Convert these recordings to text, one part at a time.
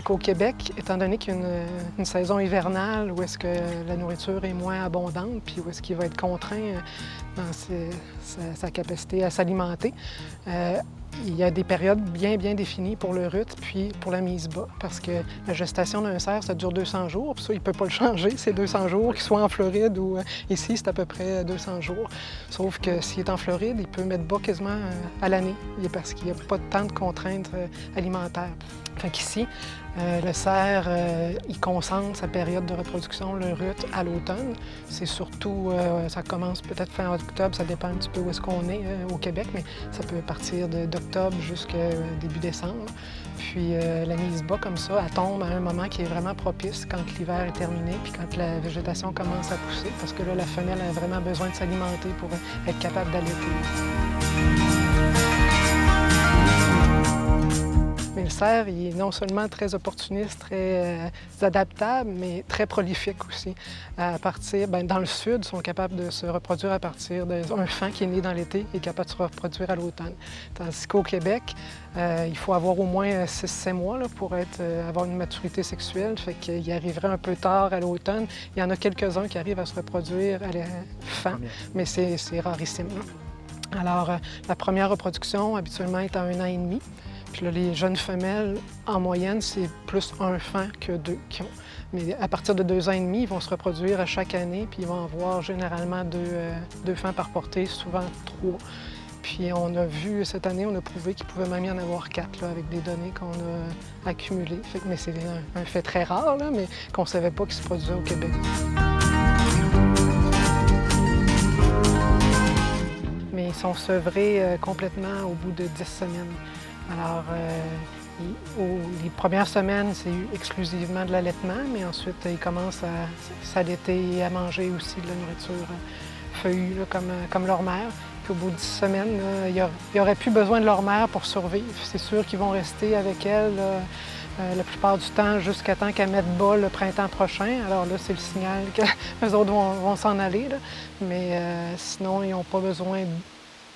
qu'au Québec, étant donné qu'il y a une saison hivernale où est-ce que la nourriture est moins abondante, puis où est-ce qu'il va être contraint dans sa capacité à s'alimenter, il y a des périodes bien définies pour le rut, puis pour la mise bas, parce que la gestation d'un cerf, ça dure 200 jours, puis ça, il ne peut pas le changer, c'est 200 jours, qu'il soit en Floride ou ici, c'est à peu près 200 jours. Sauf que s'il est en Floride, il peut mettre bas quasiment à l'année, parce qu'il n'y a pas tant de contraintes alimentaires. Fait qu'ici, le cerf, il concentre sa période de reproduction, le rut, à l'automne. C'est surtout, ça commence peut-être fin octobre, ça dépend un petit peu où est-ce qu'on est au Québec, mais ça peut partir d'octobre jusqu'à début décembre. Puis la mise bas comme ça, elle tombe à un moment qui est vraiment propice quand l'hiver est terminé, puis quand la végétation commence à pousser, parce que là, la femelle a vraiment besoin de s'alimenter pour être capable d'allaiter. Mais le cerf, il est non seulement très opportuniste, très adaptable, mais très prolifique aussi. À partir, dans le sud, ils sont capables de se reproduire à partir d'un faon qui est né dans l'été et capable de se reproduire à l'automne. Tandis qu'au Québec, il faut avoir au moins 6-7 mois là, pour avoir une maturité sexuelle. Fait qu'il arriverait un peu tard à l'automne. Il y en a quelques-uns qui arrivent à se reproduire à la faon, mais c'est rarissime. Là. Alors, la première reproduction, habituellement, est à 1 an et demi. Puis là, les jeunes femelles, en moyenne, c'est plus un faon que 2 qui ont. Mais à partir de 2 ans et demi, ils vont se reproduire à chaque année, puis ils vont avoir généralement 2 faons par portée, souvent 3. Puis on a vu, cette année, on a prouvé qu'il pouvait même y en avoir 4 là, avec des données qu'on a accumulées. Mais c'est un fait très rare, là, mais qu'on ne savait pas qu'il se produisait au Québec. Mais ils sont sevrés complètement au bout de 10 semaines. Alors, les premières semaines, c'est exclusivement de l'allaitement, mais ensuite, ils commencent à s'allaiter et à manger aussi de la nourriture feuillue, là, comme leur mère. Puis au bout de 10 semaines, là, il n'y aurait plus besoin de leur mère pour survivre. C'est sûr qu'ils vont rester avec elle la plupart du temps jusqu'à temps qu'elle mette bas le printemps prochain. Alors là, c'est le signal que les autres vont s'en aller. Là. Mais sinon, ils n'ont pas besoin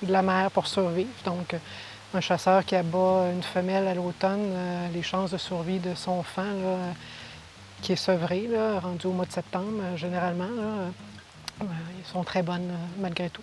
de la mère pour survivre. Donc, un chasseur qui abat une femelle à l'automne, les chances de survie de son faon, là, qui est sevré, là, rendu au mois de septembre, généralement, là, ils sont très bonnes malgré tout.